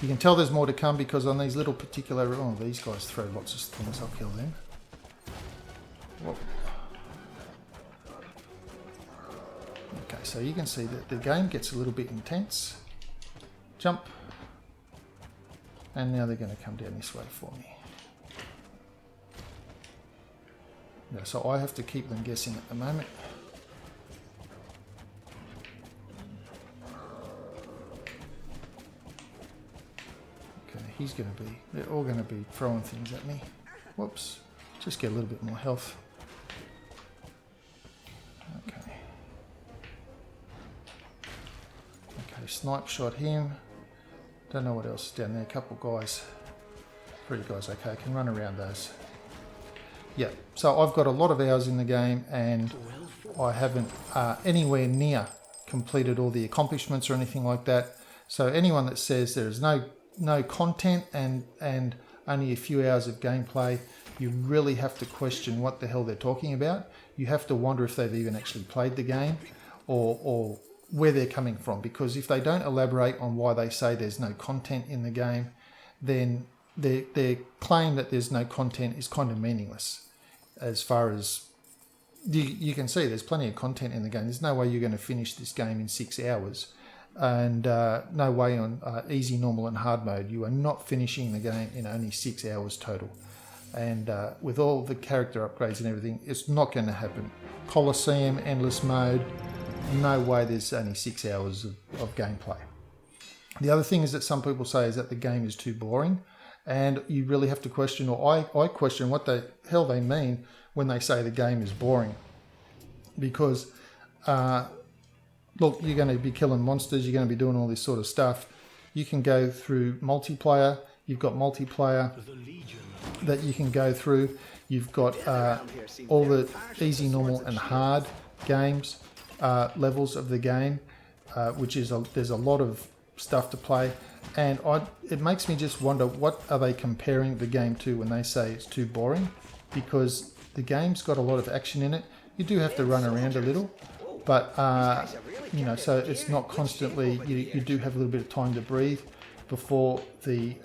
You can tell there's more to come because on these little particular... Oh, these guys throw lots of things. I'll kill them. Whoa. Okay, so you can see that the game gets a little bit intense. Jump. And now they're going to come down this way for me. Yeah, so I have to keep them guessing at the moment. Okay, he's going to be... They're all going to be throwing things at me. Whoops. Just get a little bit more health. Okay. Okay, snipe shot him. Don't know what else is down there. A couple guys. 3 guys. Okay, I can run around those. Yeah, so I've got a lot of hours in the game, and I haven't anywhere near completed all the accomplishments or anything like that. So anyone that says there is no content and only a few hours of gameplay, you really have to question what the hell they're talking about. You have to wonder if they've even actually played the game, or where they're coming from, because if they don't elaborate on why they say there's no content in the game, then their claim that there's no content is kind of meaningless. As far as you can see, there's plenty of content in the game. There's no way you're going to finish this game in 6 hours, and no way on easy, normal and hard mode. You are not finishing the game in only 6 hours total, and with all the character upgrades and everything, it's not going to happen. Coliseum, endless mode, no way there's only 6 hours of gameplay. The other thing is that some people say is that the game is too boring, and you really have to question, or I question what the hell they mean when they say the game is boring. Because, look, you're going to be killing monsters, you're going to be doing all this sort of stuff. You can go through multiplayer, you've got multiplayer that you can go through. You've got all the easy, normal and hard games, levels of the game, which is there's a lot of stuff to play, and it makes me just wonder, what are they comparing the game to when they say it's too boring? Because the game's got a lot of action in it. You do have to run around a little, but you know, so it's not constantly. You do have a little bit of time to breathe before the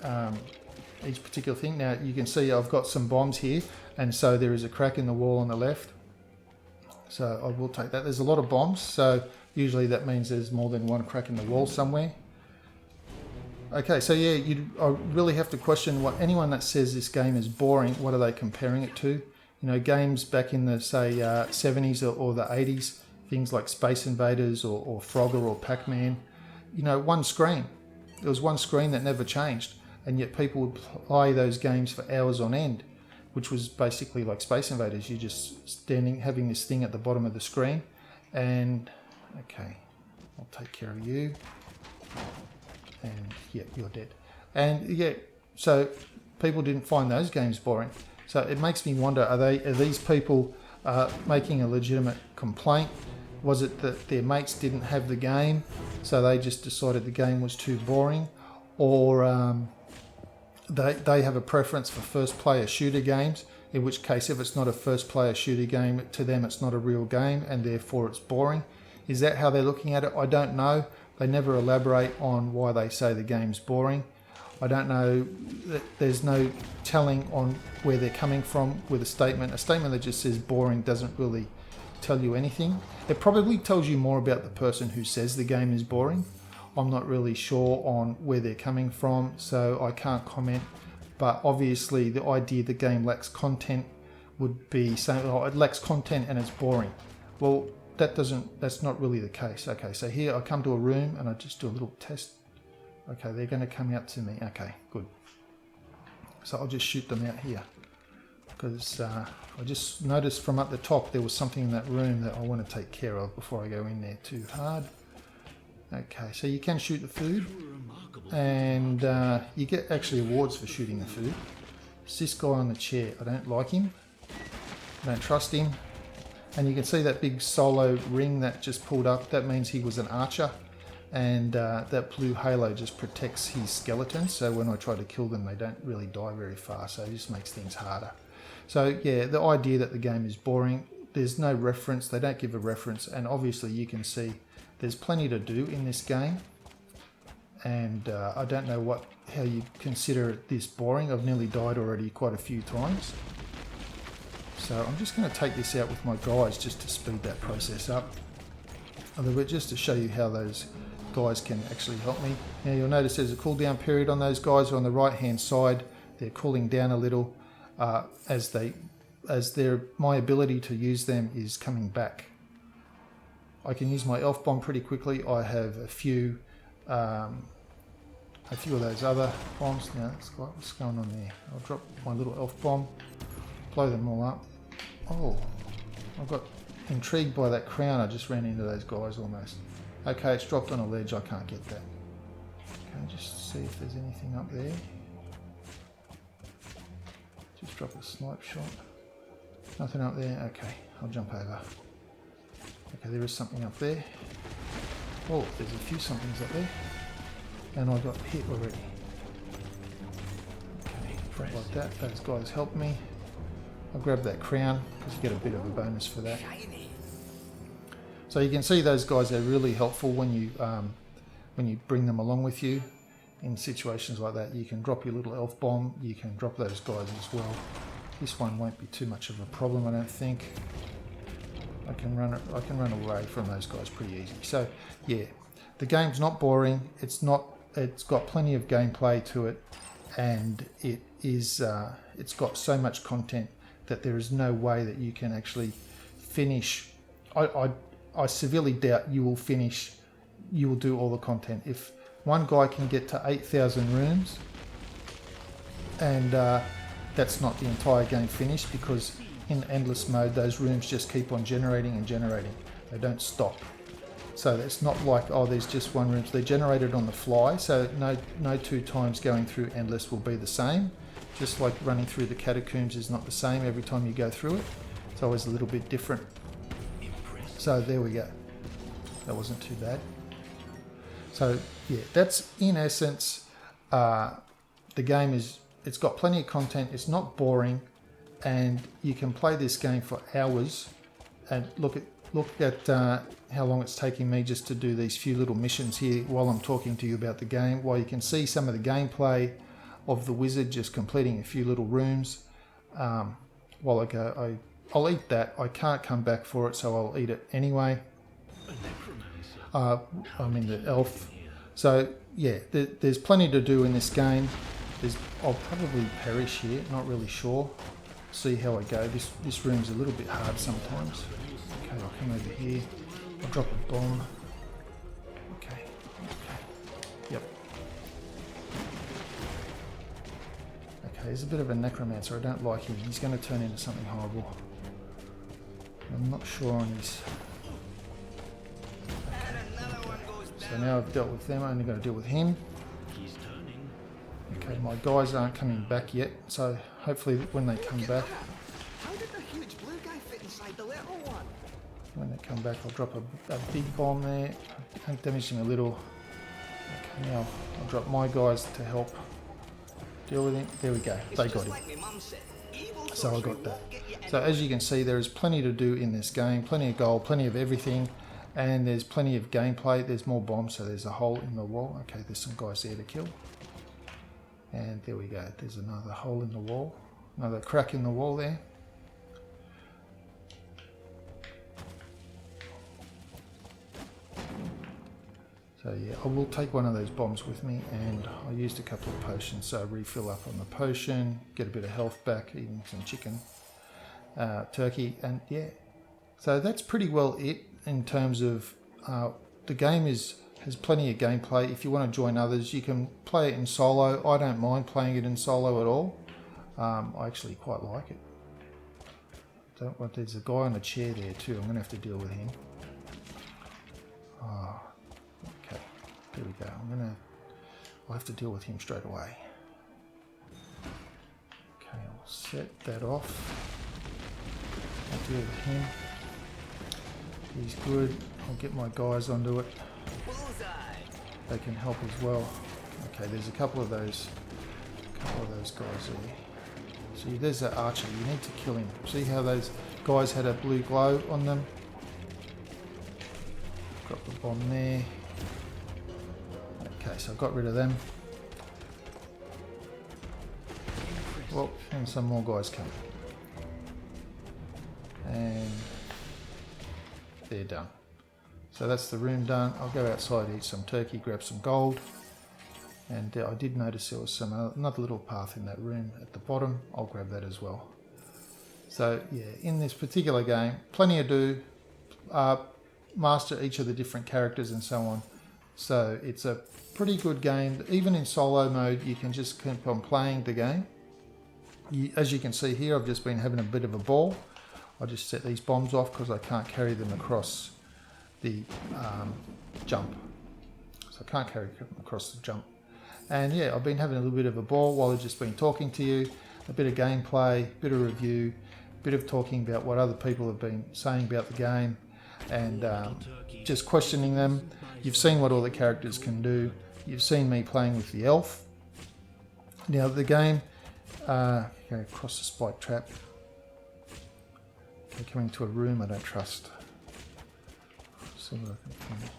each particular thing. Now you can see I've got some bombs here, and so there is a crack in the wall on the left. So I will take that. There's a lot of bombs, so usually that means there's more than one crack in the wall somewhere. Okay, so yeah, I really have to question what anyone that says this game is boring, what are they comparing it to? You know, games back in the, say, 70s or the 80s, things like Space Invaders or Frogger or Pac-Man, you know, one screen. There was one screen that never changed, and yet people would play those games for hours on end, which was basically like Space Invaders. You're just standing, having this thing at the bottom of the screen, and okay, I'll take care of you, and yeah, you're dead. And yeah, so people didn't find those games boring. So it makes me wonder, are these people making a legitimate complaint? Was it that their mates didn't have the game, so they just decided the game was too boring? Or they have a preference for first-player shooter games, in which case if it's not a first-player shooter game, to them it's not a real game, and therefore it's boring? Is that how they're looking at it? I don't know. They never elaborate on why they say the game's boring. I don't know. There's no telling on where they're coming from with a statement. A statement that just says boring doesn't really tell you anything. It probably tells you more about the person who says the game is boring. I'm not really sure on where they're coming from, so I can't comment. But obviously the idea the game lacks content would be saying, oh, it lacks content and it's boring. Well, that's not really the case. Okay, so here I come to a room and I just do a little test. Okay, they're going to come out to me. Okay, good. So I'll just shoot them out here, because I just noticed from up the top there was something in that room that I want to take care of before I go in there too hard. Okay, so you can shoot the food, and you get actually awards for shooting the food. It's this guy on the chair. I don't like him. I don't trust him. And you can see that big solo ring that just pulled up. That means he was an archer. And that blue halo just protects his skeleton, so when I try to kill them they don't really die very fast, so it just makes things harder. So yeah, the idea that the game is boring, there's no reference, they don't give a reference, and obviously you can see there's plenty to do in this game, and I don't know how you consider this boring. I've nearly died already quite a few times. So I'm just going to take this out with my guys just to speed that process up a little bit, just to show you how those guys can actually help me. Now you'll notice there's a cooldown period on those guys on the right hand side. They're cooling down a little as my ability to use them is coming back. I can use my elf bomb pretty quickly. I have a few of those other bombs. Now what's going on there? I'll drop my little elf bomb, blow them all up. Oh, I got intrigued by that crown. I just ran into those guys almost. Okay, it's dropped on a ledge. I can't get that. Okay, just see if there's anything up there. Just drop a snipe shot. Nothing up there. Okay, I'll jump over. Okay, there is something up there. Oh, there's a few somethings up there. And I got hit already. Okay, like that. Those guys helped me. I'll grab that crown because you get a bit of a bonus for that. So you can see those guys are really helpful when you bring them along with you in situations like that. You can drop your little elf bomb. You can drop those guys as well. This one won't be too much of a problem, I don't think. I can run away from those guys pretty easy. So yeah, the game's not boring. It's got plenty of gameplay to it, and it's got so much content that there is no way that you can actually finish. I severely doubt you will finish. You will do all the content. If one guy can get to 8,000 rooms, and that's not the entire game finished, because in endless mode those rooms just keep on generating and generating. They don't stop. So it's not like, oh, there's just one room. They're generated on the fly, so no two times going through endless will be the same. Just like running through the catacombs is not the same every time you go through it. It's always a little bit different. So there we go. That wasn't too bad. So yeah, that's in essence, the game it's got plenty of content. It's not boring, and you can play this game for hours. And look at how long it's taking me just to do these few little missions here while I'm talking to you about the game. While you can see some of the gameplay of the wizard just completing a few little rooms. While I go, I'll eat that. I can't come back for it, so I'll eat it anyway. I mean the elf. So yeah, there's plenty to do in this game. I'll probably perish here, not really sure. See how I go. This room's a little bit hard sometimes. Okay, I'll come over here. I'll drop a bomb. Okay. Yep. Okay, he's a bit of a necromancer. I don't like him. He's going to turn into something horrible. I'm not sure on his... So now I've dealt with them, I'm only going to deal with him. Okay, my guys aren't coming back yet, so hopefully when they come back... How did the huge blue guy fit inside the little one? When they come back, I'll drop a big bomb there. I'm damaging a little. Okay, now I'll drop my guys to help deal with him. There we go, they got him. So I got that. So as you can see, there is plenty to do in this game, plenty of gold, plenty of everything, and there's plenty of gameplay. There's more bombs, so there's a hole in the wall. Okay, there's some guys there to kill. And there we go, there's another hole in the wall, another crack in the wall there. So yeah, I will take one of those bombs with me, and I used a couple of potions, so refill up on the potion, get a bit of health back, eating some chicken, turkey, and yeah. So that's pretty well it in terms of the game has plenty of gameplay. If you want to join others, you can play it in solo. I don't mind playing it in solo at all. I actually quite like it. There's a guy on a chair there too. I'm going to have to deal with him. Oh, okay, there we go. I'll have to deal with him straight away. Okay, I'll set that off. I'll deal with him. He's good. I'll get my guys onto it. They can help as well. Okay, there's a couple of those guys there. See, there's that archer. You need to kill him. See how those guys had a blue glow on them? Drop the bomb there. Okay, so I got rid of them. Well, and some more guys coming. And they're done. So that's the room done. I'll go outside, eat some turkey, grab some gold. And I did notice there was another little path in that room at the bottom. I'll grab that as well. So yeah, in this particular game, plenty to do. Master each of the different characters and so on. So it's a pretty good game. Even in solo mode, you can just keep on playing the game. As you can see here, I've just been having a bit of a ball. I'll just set these bombs off because I can't carry them across the jump. So I can't carry them across the jump. And yeah, I've been having a little bit of a ball while I've just been talking to you. A bit of gameplay, a bit of review, a bit of talking about what other people have been saying about the game, and just questioning them. You've seen what all the characters can do. You've seen me playing with the elf. Now the game, go across the spike trap. Okay, coming to a room I don't trust. See what I can find.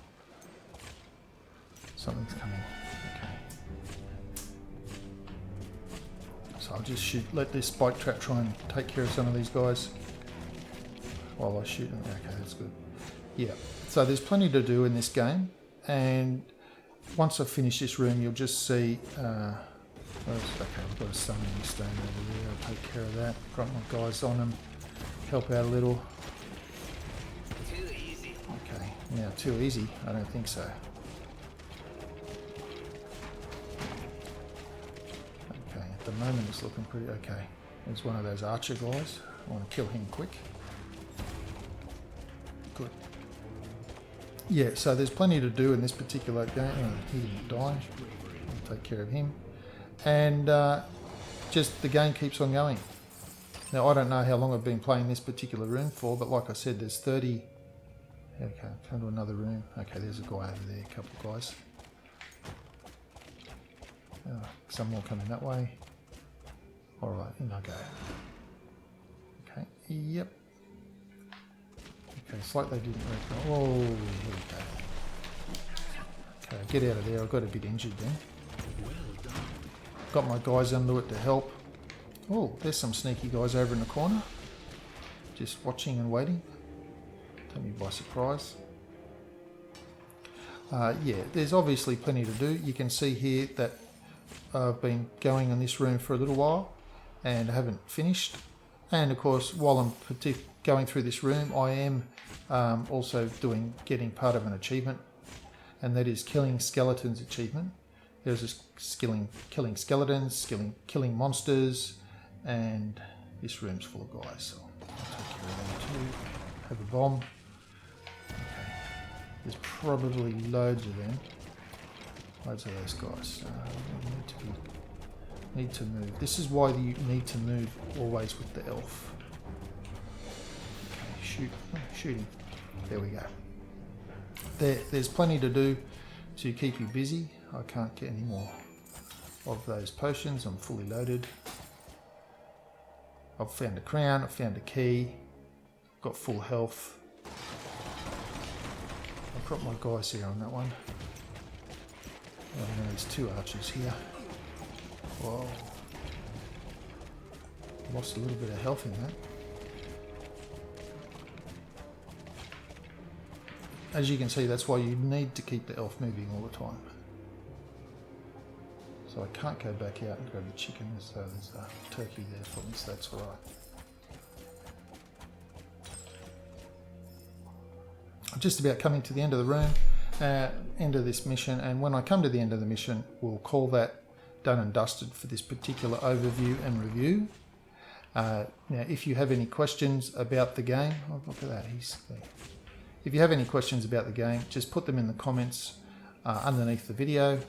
Something's coming. Okay. So I'll just let this spike trap try and take care of some of these guys while I shoot them. Okay, that's good. Yeah, so there's plenty to do in this game, and once I finish this room, you'll just see. Okay, I've got a summoning stone over there. I'll take care of that. Got my guys on them. Help out a little. Too easy. Okay, now too easy? I don't think so. Okay, at the moment it's looking pretty okay. There's one of those archer guys. I want to kill him quick. Good. Yeah, so there's plenty to do in this particular game. Oh, he didn't die. I'll take care of him. And just the game keeps on going. Now, I don't know how long I've been playing this particular room for, but like I said, there's 30... Okay, come to another room. Okay, there's a guy over there, a couple of guys. Some more coming that way. Alright, in I go. Okay, yep. Okay, it's like they didn't recognize... Oh, here we go. Okay, get out of there. I got a bit injured then. Got my guys under it to help. Oh, there's some sneaky guys over in the corner. Just watching and waiting. Take me by surprise. Yeah, there's obviously plenty to do. You can see here that I've been going in this room for a little while and haven't finished. And of course, while I'm going through this room, I am also getting part of an achievement, and that is Killing Skeletons achievement. There's this killing skeletons, killing monsters, and this room's full of guys. So I'll take care of them too. Have a bomb. Okay. There's probably loads of them. Loads of those guys. Need to move. This is why you need to move always with the elf. Okay, shooting. There we go. There's plenty to do to keep you busy. I can't get any more of those potions. I'm fully loaded. I've found a crown. I've found a key. Got full health. I've got my guys here on that one. Oh, no, there's two archers here. Whoa. Lost a little bit of health in that. As you can see, that's why you need to keep the elf moving all the time. So I can't go back out and grab the chicken, so there's a turkey there for me, so that's alright. I'm just about coming to the end of the room, end of this mission, and when I come to the end of the mission, we'll call that done and dusted for this particular overview and review. Now, if you have any questions about the game, oh, look at that, he's there. If you have any questions about the game, just put them in the comments underneath the video.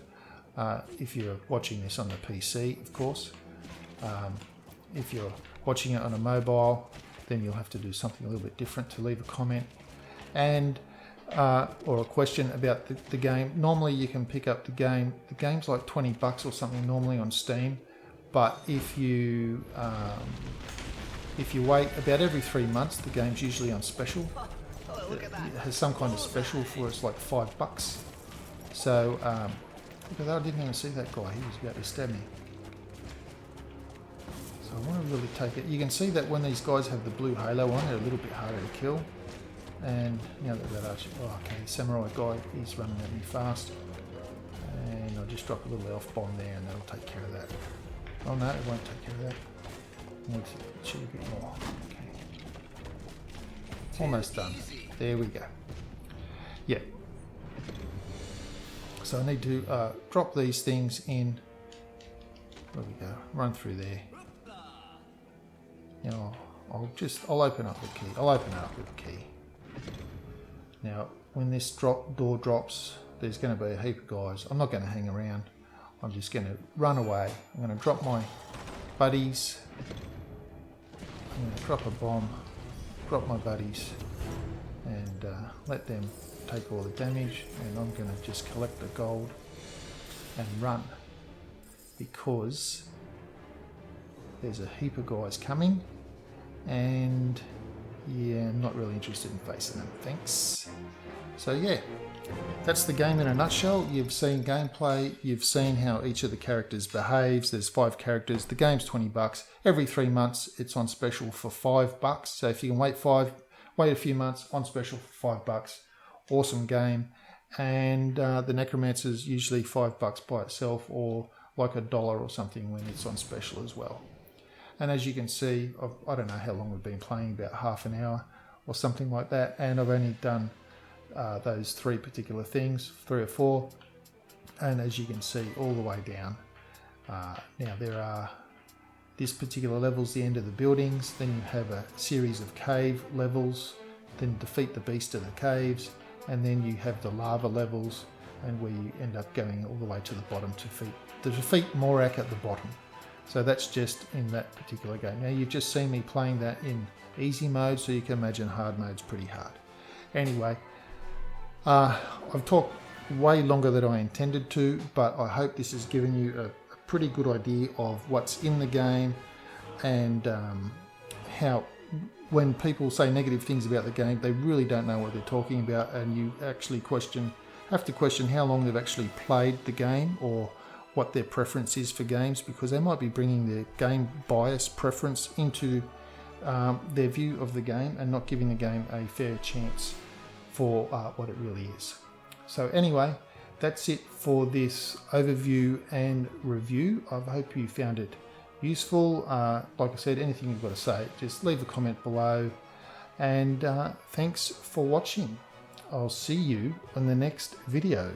If you're watching this on the PC, of course. If you're watching it on a mobile, then you'll have to do something a little bit different to leave a comment. And or a question about the game. Normally you can pick up the game. The game's like $20 or something normally on Steam, but if you wait about every 3 months, the game's usually on special. It has some kind of special for it's like $5. So look at that, I didn't even see that guy. He was about to stab me. So I want to really take it. You can see that when these guys have the blue halo on, they're a little bit harder to kill. And now that archer, oh, okay, samurai guy, he's running at me fast. And I'll just drop a little elf bomb there and that'll take care of that. Oh no, it won't take care of that. Need to shoot a bit more. Okay. Almost done. There we go. Yeah. So I need to drop these things in. There we go. Run through there. Now I'll open up the key. I'll open it up with the key. Now, when this door drops, there's going to be a heap of guys. I'm not going to hang around. I'm just going to run away. I'm going to drop my buddies. I'm going to drop a bomb, drop my buddies, and let them take all the damage. And I'm going to just collect the gold and run, because there's a heap of guys coming, and yeah, I'm not really interested in facing them, thanks. So yeah, that's the game in a nutshell. You've seen gameplay, you've seen how each of the characters behaves. There's 5 characters, the game's $20. Every 3 months it's on special for $5. So if you can wait a few months, on special for $5. Awesome game. And the Necromancer's usually $5 by itself, or like $1 or something when it's on special as well. And as you can see, I don't know how long we've been playing, about half an hour or something like that. And I've only done those 3 particular things, 3 or 4. And as you can see, all the way down. Now there are, this particular level's the end of the buildings. Then you have a series of cave levels. Then defeat the beast of the caves. And then you have the lava levels, and where you end up going all the way to the bottom to defeat Morak at the bottom. So that's just in that particular game. Now you've just seen me playing that in easy mode, so you can imagine hard mode's pretty hard. Anyway, I've talked way longer than I intended to, but I hope this has given you a pretty good idea of what's in the game, and how when people say negative things about the game, they really don't know what they're talking about, and you actually have to question how long they've actually played the game, or what their preference is for games, because they might be bringing their game bias preference into their view of the game and not giving the game a fair chance for what it really is. So anyway, that's it for this overview and review. I hope you found it useful. Like I said, anything you've got to say, just leave a comment below, And thanks for watching. I'll see you on the next video.